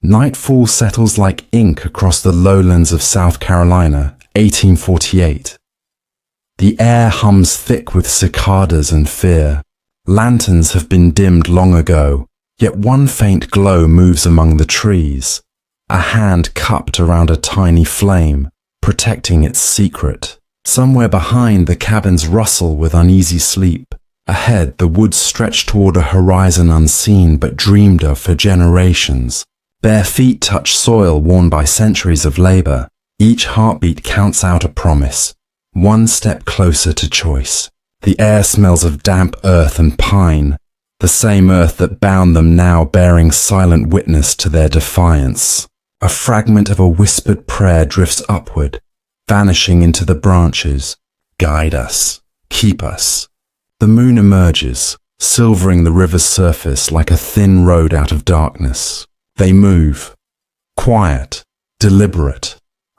Nightfall settles like ink across the lowlands of South Carolina, 1848. The air hums thick with cicadas and fear. Lanterns have been dimmed long ago, yet one faint glow moves among the trees, a hand cupped around a tiny flame, protecting its secret. Somewhere behind, the cabins rustle with uneasy sleep. Ahead, the woods stretch toward a horizon unseen but dreamed of for generations. Bare feet touch soil worn by centuries of labor. Each heartbeat counts out a promise, one step closer to choice. The air smells of damp earth and pine, the same earth that bound them now bearing silent witness to their defiance. A fragment of a whispered prayer drifts upward, vanishing into the branches. Guide us, keep us. The moon emerges, silvering the river's surface like a thin road out of darkness. They move, quiet, deliberate,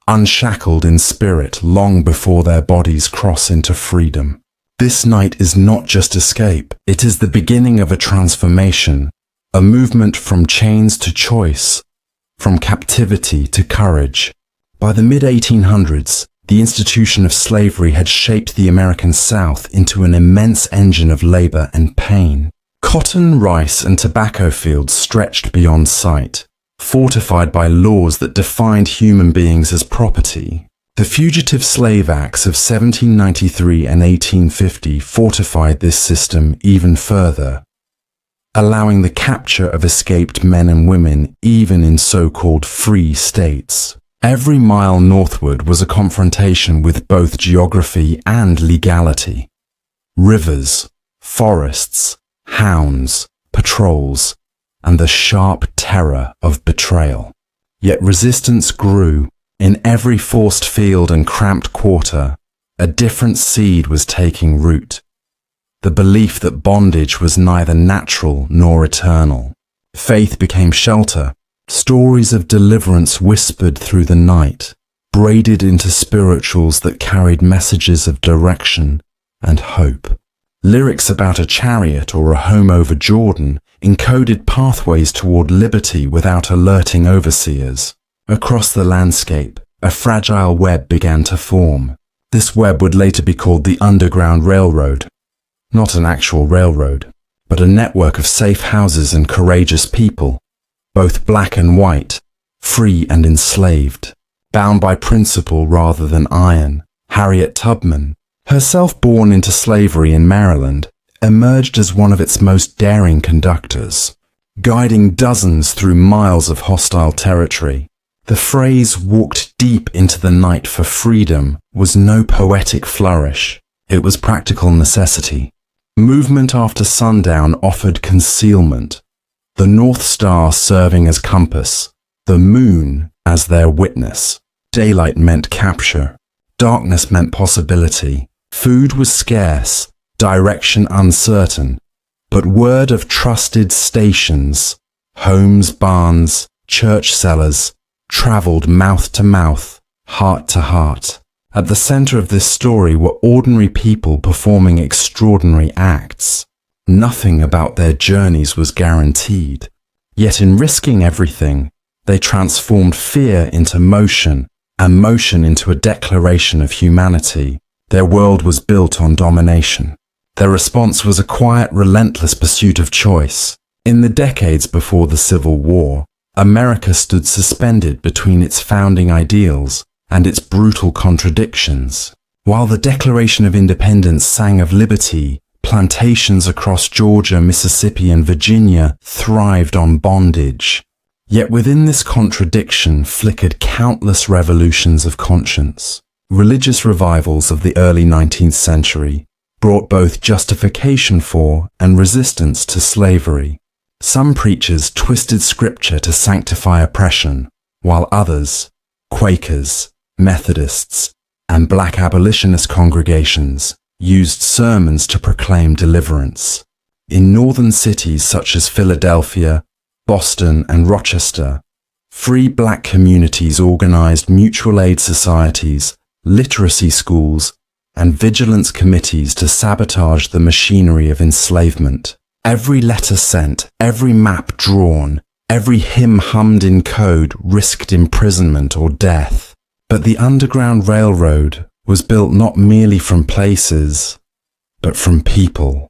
unshackled in spirit long before their bodies cross into freedom. This night is not just escape, it is the beginning of a transformation, a movement from chains to choice, from captivity to courage. By the mid-1800s, the institution of slavery had shaped the American South into an immense engine of labor and pain. Cotton, rice, and tobacco fields stretched beyond sight, fortified by laws that defined human beings as property. The Fugitive Slave Acts of 1793 and 1850 fortified this system even further, allowing the capture of escaped men and women even in so-called free states. Every mile northward was a confrontation with both geography and legality. Rivers, forests, hounds, patrols, and the sharp terror of betrayal. Yet resistance grew. In every forced field and cramped quarter, a different seed was taking root. The belief that bondage was neither natural nor eternal. Faith became shelter. Stories of deliverance whispered through the night, braided into spirituals that carried messages of direction and hope. Lyrics about a chariot or a home over Jordan encoded pathways toward liberty without alerting overseers. Across the landscape, a fragile web began to form. This web would later be called the Underground Railroad. Not an actual railroad, but a network of safe houses and courageous people, both black and white, free and enslaved, bound by principle rather than iron. Harriet Tubman, herself born into slavery in Maryland, emerged as one of its most daring conductors, guiding dozens through miles of hostile territory. The phrase "walked deep into the night for freedom" was no poetic flourish. It was practical necessity. Movement after sundown offered concealment, the North Star serving as compass, the moon as their witness. Daylight meant capture. Darkness meant possibility. Food was scarce, direction uncertain, but word of trusted stations, homes, barns, church cellars, traveled mouth to mouth, heart to heart. At the center of this story were ordinary people performing extraordinary acts. Nothing about their journeys was guaranteed. Yet in risking everything, they transformed fear into motion, and motion into a declaration of humanity. Their world was built on domination. Their response was a quiet, relentless pursuit of choice. In the decades before the Civil War, America stood suspended between its founding ideals and its brutal contradictions. While the Declaration of Independence sang of liberty, plantations across Georgia, Mississippi, and Virginia thrived on bondage. Yet within this contradiction flickered countless revolutions of conscience. Religious revivals of the early 19th century brought both justification for and resistance to slavery. Some preachers twisted scripture to sanctify oppression, while others, Quakers, Methodists, and black abolitionist congregations, used sermons to proclaim deliverance. In northern cities such as Philadelphia, Boston, and Rochester, free black communities organized mutual aid societies, literacy schools, and vigilance committees to sabotage the machinery of enslavement. Every letter sent, every map drawn, Every hymn hummed in code risked imprisonment or death. But the Underground Railroad was built not merely from places, but from people.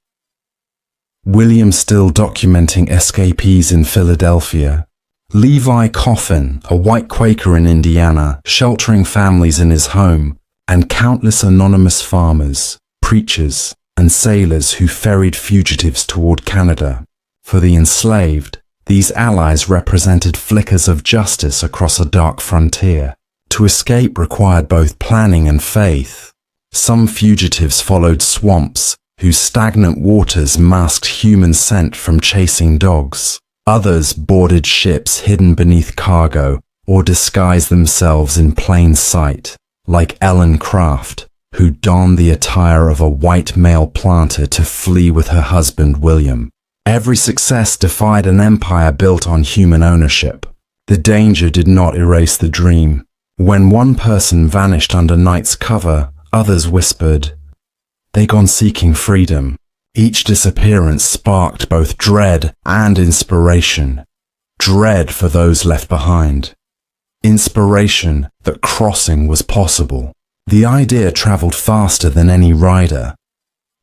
William Still documenting escapees in Philadelphia. Levi Coffin, a white Quaker in Indiana, sheltering families in his home, and countless anonymous farmers, preachers, and sailors who ferried fugitives toward Canada. For the enslaved, these allies represented flickers of justice across a dark frontier. To escape required both planning and faith. Some fugitives followed swamps, whose stagnant waters masked human scent from chasing dogs. Others boarded ships hidden beneath cargo, or disguised themselves in plain sight, like Ellen Craft, who donned the attire of a white male planter to flee with her husband William. Every success defied an empire built on human ownership. The danger did not erase the dream. When one person vanished under night's cover, others whispered, "They gone seeking freedom." Each disappearance sparked both dread and inspiration. Dread for those left behind. Inspiration that crossing was possible. The idea traveled faster than any rider,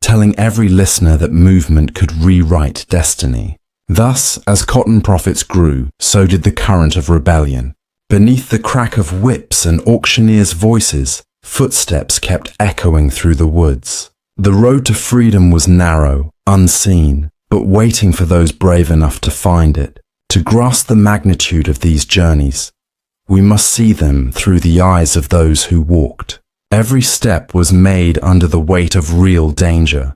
telling every listener that movement could rewrite destiny. Thus, as cotton profits grew, so did the current of rebellion. Beneath the crack of whips and auctioneers' voices, footsteps kept echoing through the woods. The road to freedom was narrow, unseen, but waiting for those brave enough to find it. To grasp the magnitude of these journeys, we must see them through the eyes of those who walked. Every step was made under the weight of real danger.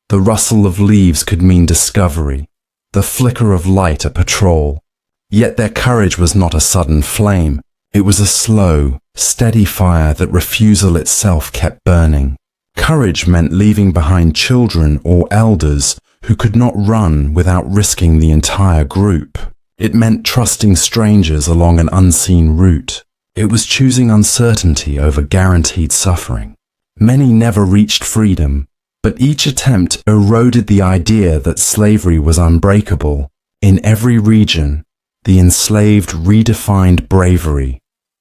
The rustle of leaves could mean discovery, the flicker of light a patrol. Yet their courage was not a sudden flame. It was a slow, steady fire that refusal itself kept burning. Courage meant leaving behind children or elders who could not run without risking the entire group. It meant trusting strangers along an unseen route. It was choosing uncertainty over guaranteed suffering. Many never reached freedom, but each attempt eroded the idea that slavery was unbreakable. In every region, the enslaved redefined bravery,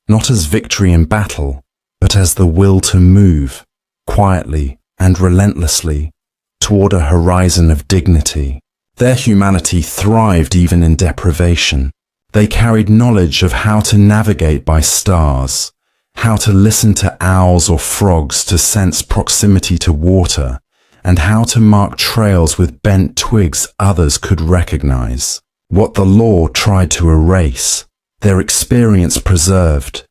not as victory in battle, but as the will to move, quietly and relentlessly, toward a horizon of dignity. Their humanity thrived even in deprivation. They carried knowledge of how to navigate by stars, how to listen to owls or frogs to sense proximity to water, and how to mark trails with bent twigs others could recognize. What the law tried to erase, their experience preserved,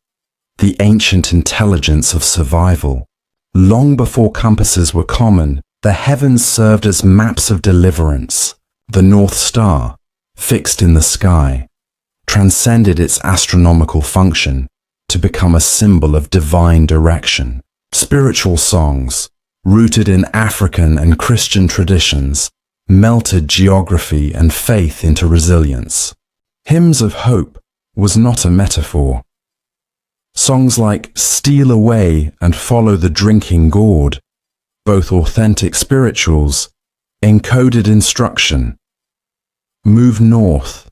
the ancient intelligence of survival. Long before compasses were common, the heavens served as maps of deliverance. The North Star, fixed in the sky, transcended its astronomical function to become a symbol of divine direction. Spiritual songs, rooted in African and Christian traditions, melted geography and faith into resilience. Hymns of hope was not a metaphor. Songs like Steal Away and Follow the Drinking Gourd, both authentic spirituals, encoded instruction. Move north,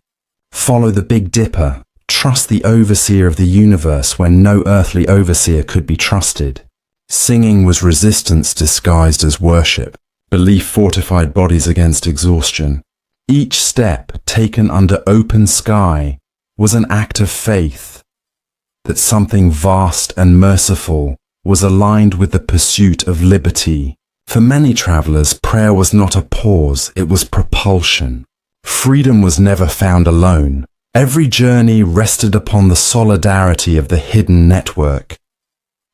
follow the Big Dipper, trust the overseer of the universe when no earthly overseer could be trusted. Singing was resistance disguised as worship. Belief fortified bodies against exhaustion. Each step taken under open sky was an act of faith that something vast and merciful was aligned with the pursuit of liberty. For many travelers, prayer was not a pause, it was propulsion. Freedom was never found alone. Every journey rested upon the solidarity of the hidden network.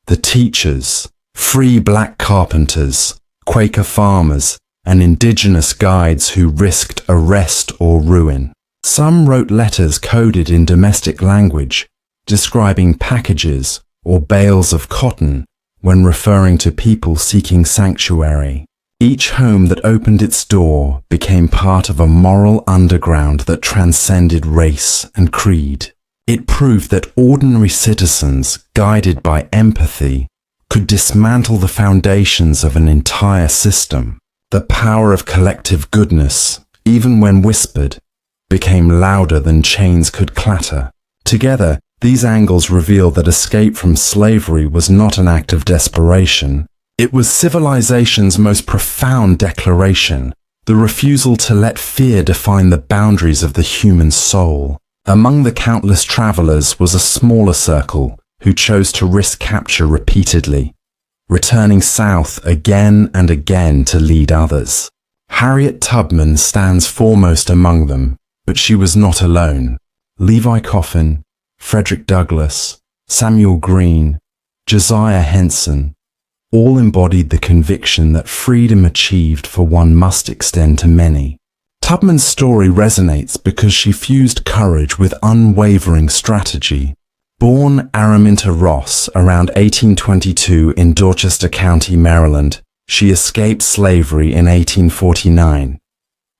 The teachers, free black carpenters, Quaker farmers, and indigenous guides who risked arrest or ruin. Some wrote letters coded in domestic language, describing packages or bales of cotton when referring to people seeking sanctuary. Each home that opened its door became part of a moral underground that transcended race and creed. It proved that ordinary citizens, guided by empathy, could dismantle the foundations of an entire system. The power of collective goodness, even when whispered, became louder than chains could clatter. Together, these angles reveal that escape from slavery was not an act of desperation. It was civilization's most profound declaration, the refusal to let fear define the boundaries of the human soul. Among the countless travelers was a smaller circle who chose to risk capture repeatedly, returning south again and again to lead others. Harriet Tubman stands foremost among them, but she was not alone. Levi Coffin, Frederick Douglass, Samuel Green, Josiah Henson, all embodied the conviction that freedom achieved for one must extend to many. Tubman's story resonates because she fused courage with unwavering strategy. Born Araminta Ross around 1822 in Dorchester County, Maryland, she escaped slavery in 1849,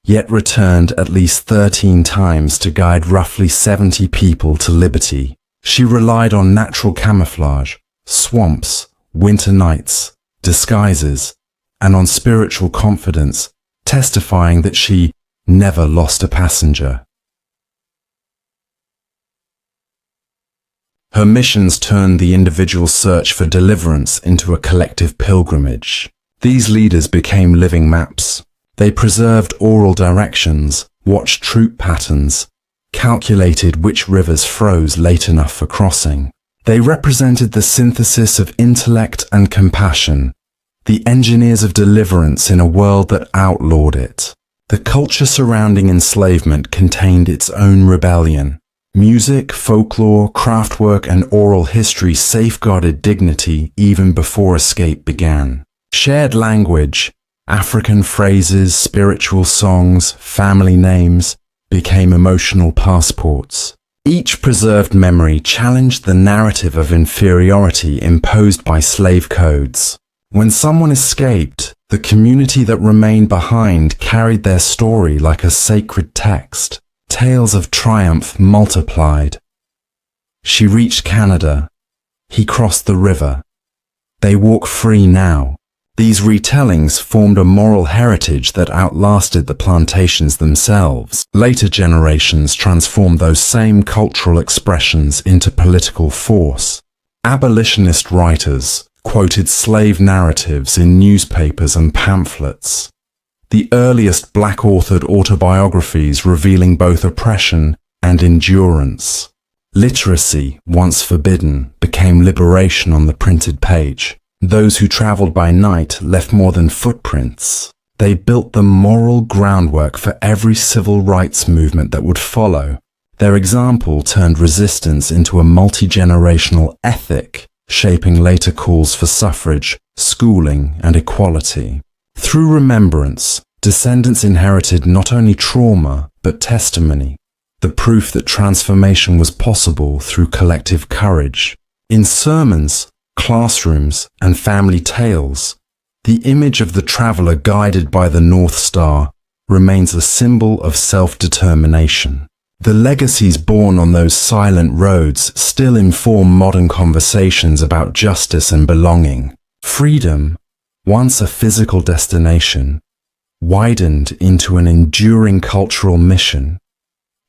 yet returned at least 13 times to guide roughly 70 people to liberty. She relied on natural camouflage, swamps, winter nights, disguises, and on spiritual confidence, testifying that she never lost a passenger. Her missions turned the individual search for deliverance into a collective pilgrimage. These leaders became living maps. They preserved oral directions, watched troop patterns, calculated which rivers froze late enough for crossing. They represented the synthesis of intellect and compassion, the engineers of deliverance in a world that outlawed it. The culture surrounding enslavement contained its own rebellion. Music, folklore, craftwork, and oral history safeguarded dignity even before escape began. Shared language, African phrases, spiritual songs, family names, became emotional passports. Each preserved memory challenged the narrative of inferiority imposed by slave codes. When someone escaped, the community that remained behind carried their story like a sacred text. Tales of triumph multiplied. She reached Canada. He crossed the river. They walk free now. These retellings formed a moral heritage that outlasted the plantations themselves. Later generations transformed those same cultural expressions into political force. Abolitionist writers quoted slave narratives in newspapers and pamphlets. The earliest black-authored autobiographies revealing both oppression and endurance. Literacy, once forbidden, became liberation on the printed page. Those who traveled by night left more than footprints. They built the moral groundwork for every civil rights movement that would follow. Their example turned resistance into a multi-generational ethic, shaping later calls for suffrage, schooling, and equality. Through remembrance, descendants inherited not only trauma, but testimony, the proof that transformation was possible through collective courage. In sermons, classrooms, and family tales, the image of the traveler guided by the North Star remains a symbol of self-determination. The legacies born on those silent roads still inform modern conversations about justice and belonging. Freedom, once a physical destination, widened into an enduring cultural mission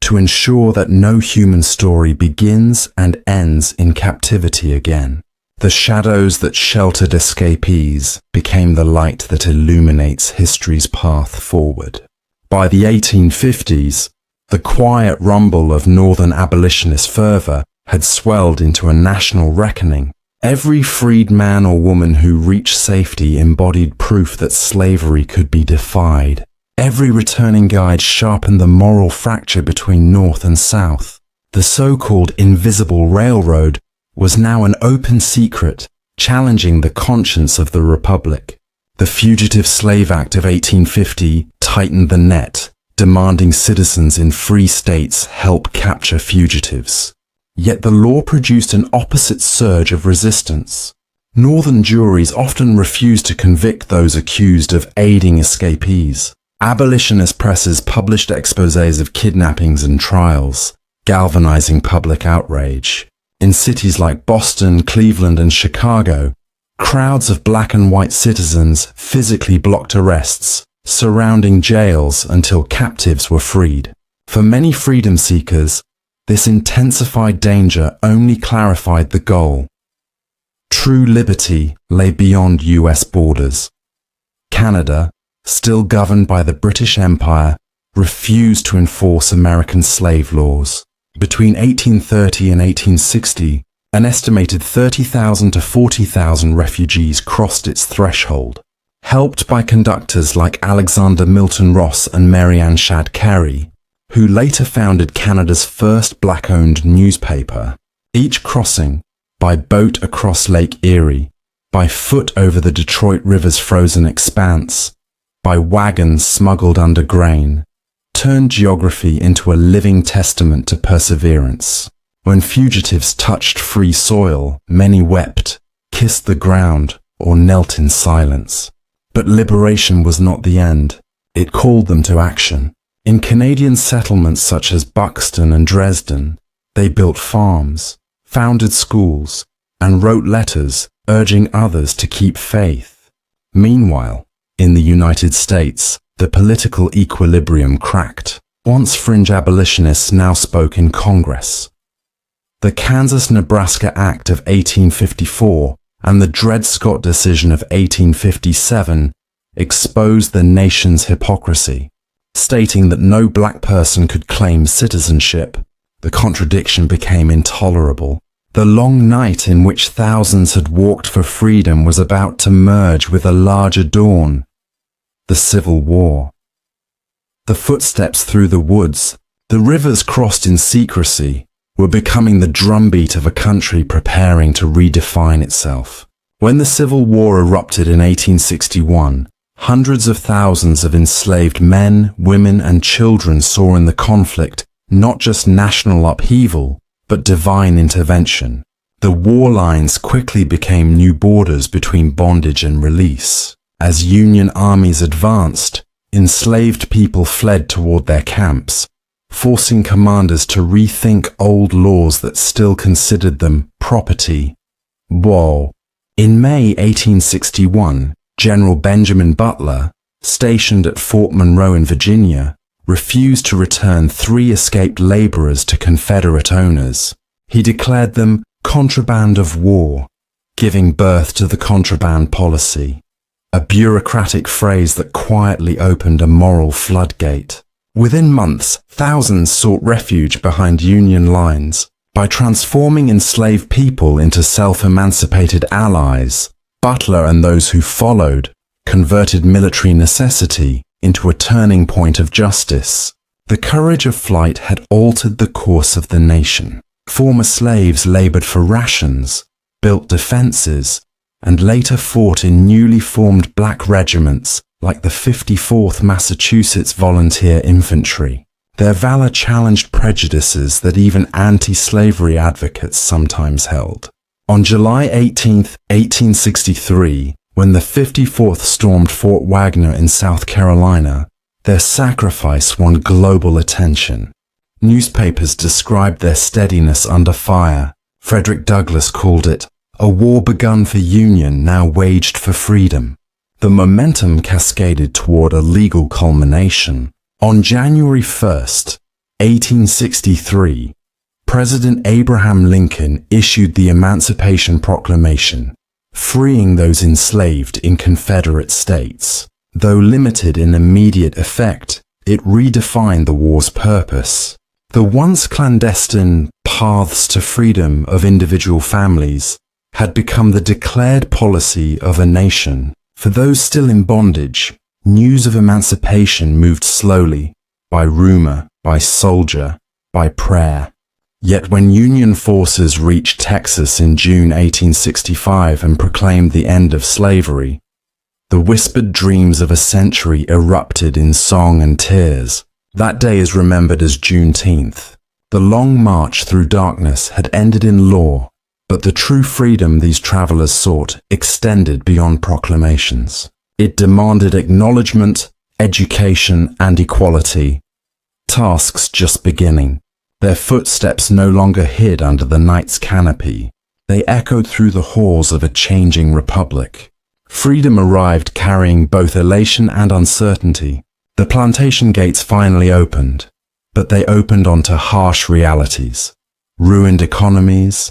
to ensure that no human story begins and ends in captivity again. The shadows that sheltered escapees became the light that illuminates history's path forward. By the 1850s, the quiet rumble of Northern abolitionist fervor had swelled into a national reckoning. Every freed man or woman who reached safety embodied proof that slavery could be defied. Every returning guide sharpened the moral fracture between North and South. The so-called invisible railroad was now an open secret, challenging the conscience of the Republic. The Fugitive Slave Act of 1850 tightened the net, demanding citizens in free states help capture fugitives. Yet the law produced an opposite surge of resistance. Northern juries often refused to convict those accused of aiding escapees. Abolitionist presses published exposés of kidnappings and trials, galvanizing public outrage. In cities like Boston, Cleveland, and Chicago, crowds of black and white citizens physically blocked arrests, surrounding jails until captives were freed. For many freedom seekers, this intensified danger only clarified the goal. True liberty lay beyond US borders. Canada, still governed by the British Empire, refused to enforce American slave laws. Between 1830 and 1860, an estimated 30,000 to 40,000 refugees crossed its threshold. Helped by conductors like Alexander Milton Ross and Mary Ann Shadd Cary, who later founded Canada's first black-owned newspaper, each crossing, by boat across Lake Erie, by foot over the Detroit River's frozen expanse, by wagons smuggled under grain, turned geography into a living testament to perseverance. When fugitives touched free soil, many wept, kissed the ground, or knelt in silence. But liberation was not the end. It called them to action. In Canadian settlements such as Buxton and Dresden, they built farms, founded schools, and wrote letters urging others to keep faith. Meanwhile, in the United States, the political equilibrium cracked. Once fringe abolitionists now spoke in Congress. The Kansas-Nebraska Act of 1854 and the Dred Scott decision of 1857 exposed the nation's hypocrisy, stating that no black person could claim citizenship. The contradiction became intolerable. The long night in which thousands had walked for freedom was about to merge with a larger dawn, the Civil War. The footsteps through the woods, the rivers crossed in secrecy, were becoming the drumbeat of a country preparing to redefine itself. When the Civil War erupted in 1861, hundreds of thousands of enslaved men, women, and children saw in the conflict not just national upheaval, but divine intervention. The war lines quickly became new borders between bondage and release. As Union armies advanced, enslaved people fled toward their camps, forcing commanders to rethink old laws that still considered them property. Whoa. In May 1861, General Benjamin Butler, stationed at Fort Monroe in Virginia, refused to return 3 escaped laborers to Confederate owners. He declared them contraband of war, giving birth to the contraband policy, a bureaucratic phrase that quietly opened a moral floodgate. Within months, thousands sought refuge behind Union lines. By transforming enslaved people into self-emancipated allies, Butler and those who followed converted military necessity into a turning point of justice. The courage of flight had altered the course of the nation. Former slaves labored for rations, built defenses, and later fought in newly formed black regiments like the 54th Massachusetts Volunteer Infantry. Their valor challenged prejudices that even anti-slavery advocates sometimes held. On July 18, 1863, when the 54th stormed Fort Wagner in South Carolina, their sacrifice won global attention. Newspapers described their steadiness under fire. Frederick Douglass called it a war begun for Union, now waged for freedom. The momentum cascaded toward a legal culmination. On January 1st, 1863, President Abraham Lincoln issued the Emancipation Proclamation, freeing those enslaved in Confederate states. Though limited in immediate effect, it redefined the war's purpose. The once clandestine paths to freedom of individual families had become the declared policy of a nation. For those still in bondage, news of emancipation moved slowly, by rumor, by soldier, by prayer. Yet when Union forces reached Texas in June 1865 and proclaimed the end of slavery, the whispered dreams of a century erupted in song and tears. That day is remembered as Juneteenth. The long march through darkness had ended in law, but the true freedom these travelers sought extended beyond proclamations. It demanded acknowledgement, education, and equality. Tasks just beginning. Their footsteps no longer hid under the night's canopy. They echoed through the halls of a changing republic. Freedom arrived carrying both elation and uncertainty. The plantation gates finally opened, but they opened onto harsh realities, ruined economies,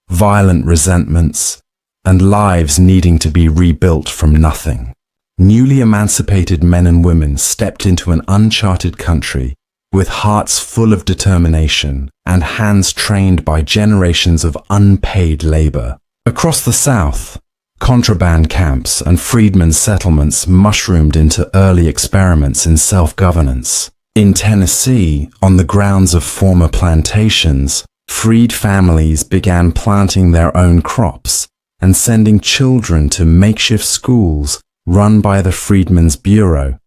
violent resentments, and lives needing to be rebuilt from nothing. Newly emancipated men and women stepped into an uncharted country with hearts full of determination and hands trained by generations of unpaid labor. Across the South, contraband camps and freedmen's settlements mushroomed into early experiments in self-governance. In Tennessee, on the grounds of former plantations, freed families began planting their own crops and sending children to makeshift schools run by the Freedmen's Bureau,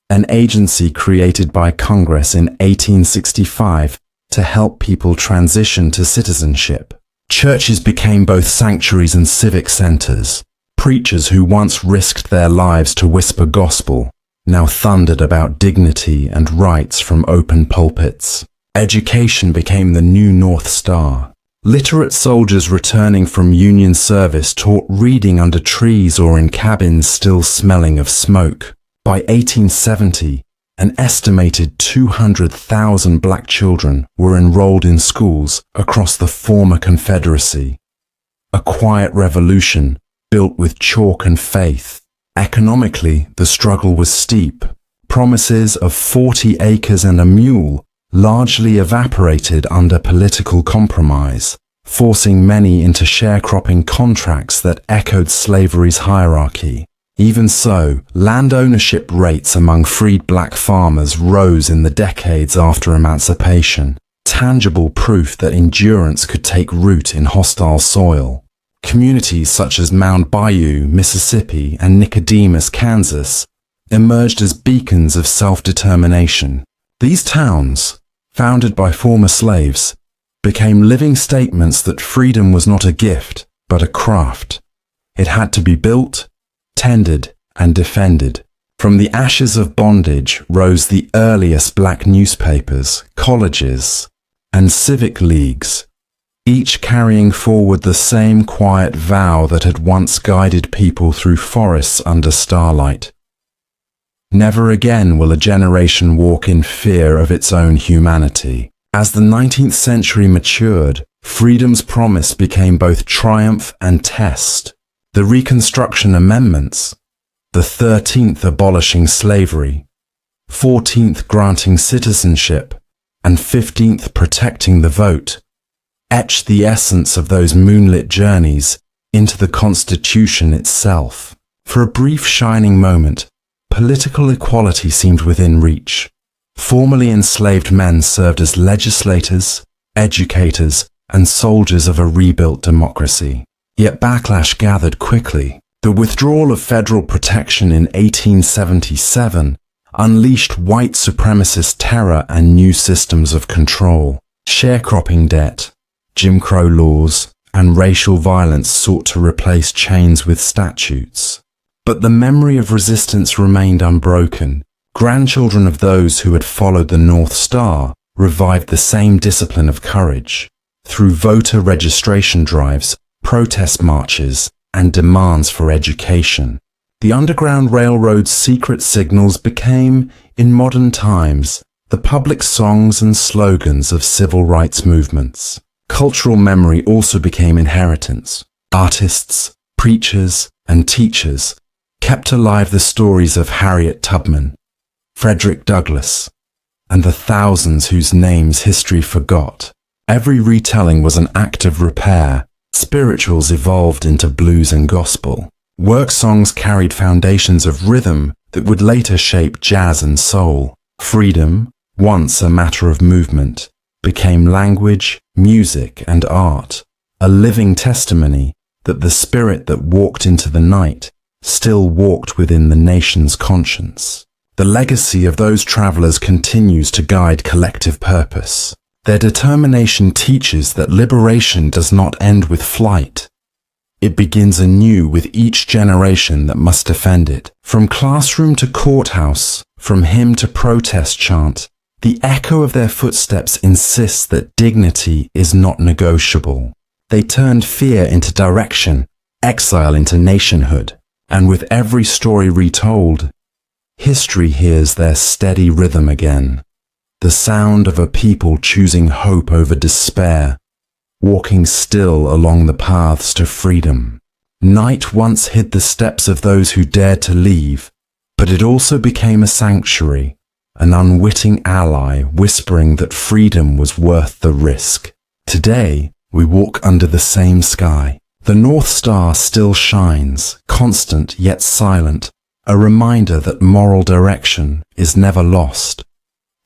an agency created by Congress in 1865 to help people transition to citizenship. Churches became both sanctuaries and civic centers. Preachers who once risked their lives to whisper gospel now thundered about dignity and rights from open pulpits. Education became the new North Star. Literate soldiers returning from Union service taught reading under trees or in cabins still smelling of smoke. By 1870, an estimated 200,000 black children were enrolled in schools across the former Confederacy. A quiet revolution built with chalk and faith. Economically, the struggle was steep. Promises of 40 acres and a mule largely evaporated under political compromise, forcing many into sharecropping contracts that echoed slavery's hierarchy. Even so, land ownership rates among freed black farmers rose in the decades after emancipation, tangible proof that endurance could take root in hostile soil. Communities such as Mound Bayou, Mississippi, and Nicodemus, Kansas, emerged as beacons of self-determination. These towns, founded by former slaves, became living statements that freedom was not a gift, but a craft. It had to be built, tended, and defended. From the ashes of bondage rose the earliest black newspapers, colleges, and civic leagues, each carrying forward the same quiet vow that had once guided people through forests under starlight. Never again will a generation walk in fear of its own humanity. As the 19th century matured, freedom's promise became both triumph and test. The Reconstruction Amendments, the 13th abolishing slavery, 14th granting citizenship, and 15th protecting the vote, etched the essence of those moonlit journeys into the Constitution itself. For a brief shining moment, political equality seemed within reach. Formerly enslaved men served as legislators, educators, and soldiers of a rebuilt democracy. Yet backlash gathered quickly. The withdrawal of federal protection in 1877 unleashed white supremacist terror and new systems of control. Sharecropping debt, Jim Crow laws, and racial violence sought to replace chains with statutes. But the memory of resistance remained unbroken. Grandchildren of those who had followed the North Star revived the same discipline of courage through voter registration drives, protest marches, and demands for education. The Underground Railroad's secret signals became, in modern times, the public songs and slogans of civil rights movements. Cultural memory also became inheritance. Artists, preachers, and teachers kept alive the stories of Harriet Tubman, Frederick Douglass, and the thousands whose names history forgot. Every retelling was an act of repair. Spirituals evolved into blues and gospel. Work songs carried foundations of rhythm that would later shape jazz and soul. Freedom, once a matter of movement, became language, music, and art, a living testimony that the spirit that walked into the night still walked within the nation's conscience. The legacy of those travelers continues to guide collective purpose. Their determination teaches that liberation does not end with flight. It begins anew with each generation that must defend it. From classroom to courthouse, from hymn to protest chant, the echo of their footsteps insists that dignity is not negotiable. They turned fear into direction, exile into nationhood, and with every story retold, history hears their steady rhythm again. The the sound of a people choosing hope over despair, walking still along the paths to freedom. Night once hid the steps of those who dared to leave, but it also became a sanctuary, an unwitting ally whispering that freedom was worth the risk. Today, we walk under the same sky. The North Star still shines, constant yet silent, a reminder that moral direction is never lost,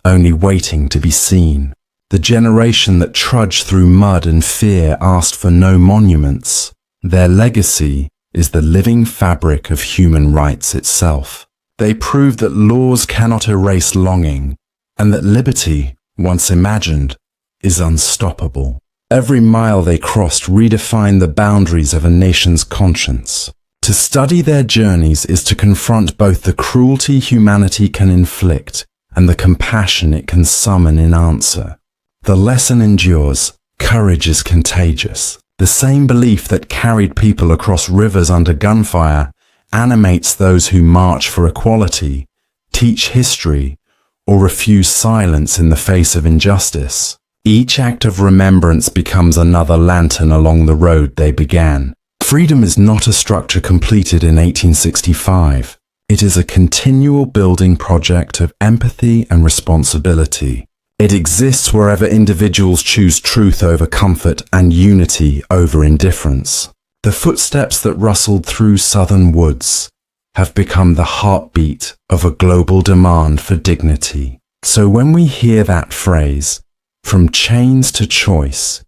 only waiting to be seen. The generation that trudged through mud and fear asked for no monuments. Their legacy is the living fabric of human rights itself. They proved that laws cannot erase longing, and that liberty, once imagined, is unstoppable. Every mile they crossed redefined the boundaries of a nation's conscience. To study their journeys is to confront both the cruelty humanity can inflict and the compassion it can summon in answer. The lesson endures. Courage is contagious. The same belief that carried people across rivers under gunfire animates those who march for equality, teach history, or refuse silence in the face of injustice. Each act of remembrance becomes another lantern along the road they began. Freedom is not a structure completed in 1865. It is a continual building project of empathy and responsibility. It exists wherever individuals choose truth over comfort and unity over indifference. The footsteps that rustled through southern woods have become the heartbeat of a global demand for dignity. So when we hear that phrase, from chains to choice,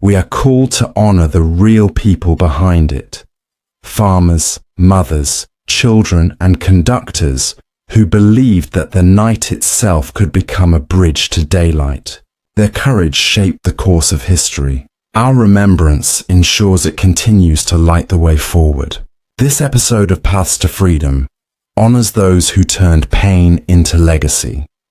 we are called to honor the real people behind it. Farmers, mothers, children, and conductors who believed that the night itself could become a bridge to daylight. Their courage shaped the course of history. Our remembrance ensures it continues to light the way forward. This episode of Paths to Freedom honors those who turned pain into legacy.